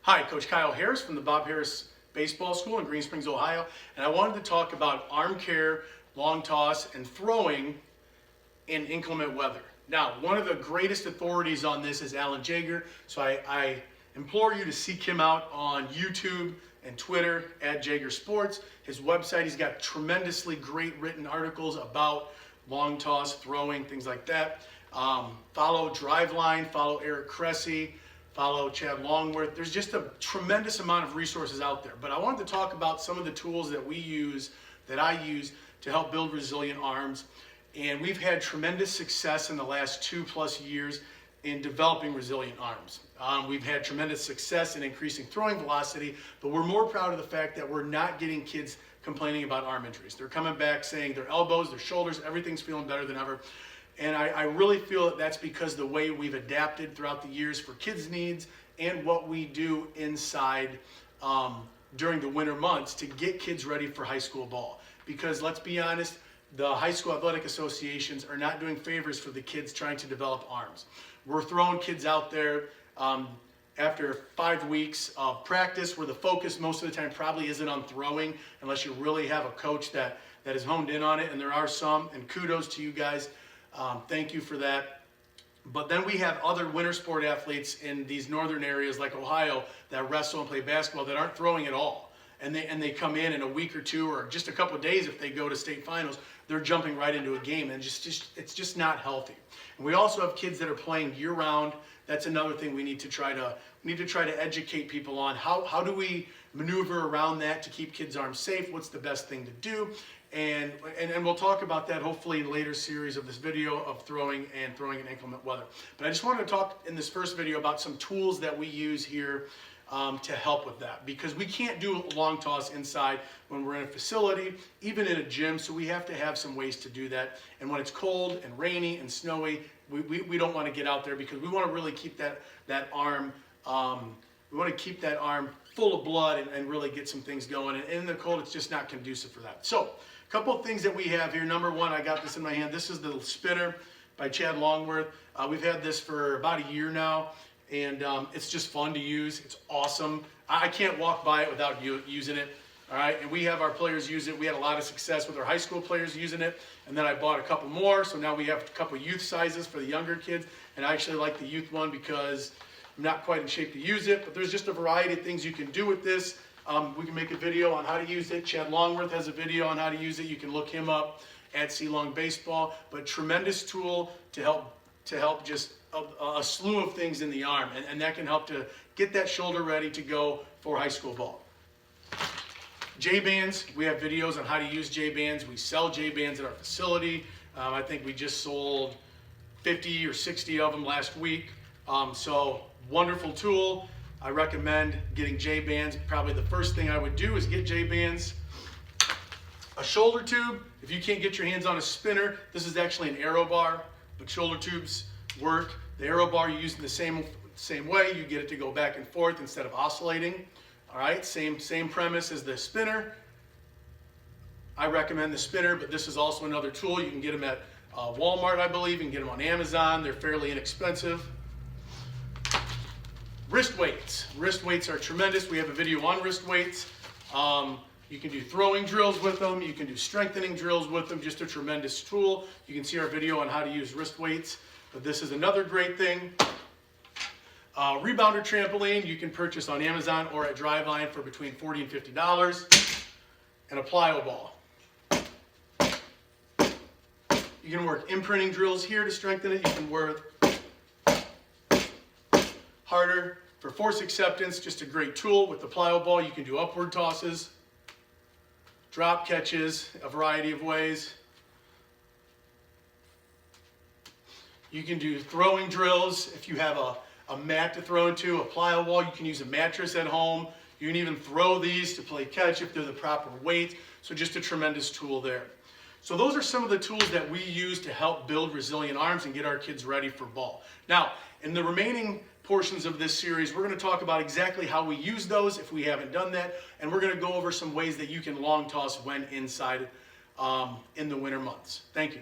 Hi, Coach Kyle Harris from the Bob Harris Baseball School in Green Springs, Ohio, and I wanted to talk about arm care, long toss, and throwing in inclement weather. Now, one of the greatest authorities on this is Alan Jaeger, so I implore you to seek him out on YouTube and Twitter at Jaeger Sports. His website, he's got tremendously great written articles about long toss, throwing, things like that. Follow Driveline, follow Eric Cressy, follow Chad Longworth. There's just a tremendous amount of resources out there. But I wanted to talk about some of the tools that I use to help build resilient arms. And we've had tremendous success in the last 2+ years in developing resilient arms. We've had tremendous success in increasing throwing velocity, but we're more proud of the fact that we're not getting kids complaining about arm injuries. They're coming back saying their elbows, their shoulders, everything's feeling better than ever. And I really feel that that's because the way we've adapted throughout the years for kids' needs and what we do inside during the winter months to get kids ready for high school ball. Because let's be honest, the high school athletic associations are not doing favors for the kids trying to develop arms. We're throwing kids out there after 5 weeks of practice where the focus most of the time probably isn't on throwing unless you really have a coach that is honed in on it, and there are some, and kudos to you guys. Thank you for that. But then we have other winter sport athletes in these northern areas like Ohio that wrestle and play basketball that aren't throwing at all. And they come in a week or two or just a couple of days if they go to state finals, they're jumping right into a game, and it's just not healthy. And we also have kids that are playing year-round. That's another thing we need to try to educate people on. How do we maneuver around that to keep kids' arms safe? What's the best thing to do? And we'll talk about that hopefully in later series of this video of throwing in inclement weather. But I just wanted to talk in this first video about some tools that we use here to help with that, because we can't do a long toss inside when we're in a facility, even in a gym, so we have to have some ways to do that. And when it's cold and rainy and snowy, we don't want to get out there because we want to really keep that arm full of blood and really get some things going. And in the cold, it's just not conducive for that. So a couple of things that we have here. Number one, I got this in my hand. This is the spinner by Chad Longworth. We've had this for about a year now, and it's just fun to use. It's awesome. I can't walk by it without using it. All right, and we have our players use it. We had a lot of success with our high school players using it, and then I bought a couple more, so now we have a couple youth sizes for the younger kids, and I actually like the youth one because I'm not quite in shape to use it, but there's just a variety of things you can do with this. We can make a video on how to use it. Chad Longworth has a video on how to use it. You can look him up at C-Long Baseball, but tremendous tool to help just a slew of things in the arm, and that can help to get that shoulder ready to go for high school ball. J-bands, we have videos on how to use J-bands. We sell J-bands at our facility. I think we just sold 50 or 60 of them last week. So wonderful tool. I recommend getting J-bands. Probably the first thing I would do is get J-bands. A shoulder tube, if you can't get your hands on a spinner, this is actually an aero bar, but shoulder tubes work. The aero bar you use in the same way. You get it to go back and forth instead of oscillating. All right, same premise as the spinner. I recommend the spinner, but this is also another tool. You can get them at Walmart, I believe. You can get them on Amazon. They're fairly inexpensive. Wrist weights. Wrist weights are tremendous. We have a video on wrist weights. You can do throwing drills with them. You can do strengthening drills with them. Just a tremendous tool. You can see our video on how to use wrist weights. But this is another great thing. Rebounder trampoline you can purchase on Amazon or at Driveline for between $40 and $50. And a plyo ball. You can work imprinting drills here to strengthen it. You can work harder for force acceptance. Just a great tool. With the plyo ball, you can do upward tosses, drop catches, a variety of ways. You can do throwing drills if you have a mat to throw into, a plyo ball. You can use a mattress at home. You can even throw these to play catch if they're the proper weight. So just a tremendous tool there. So those are some of the tools that we use to help build resilient arms and get our kids ready for ball. Now, in the remaining portions of this series, we're going to talk about exactly how we use those if we haven't done that, and we're going to go over some ways that you can long toss when inside in the winter months. Thank you.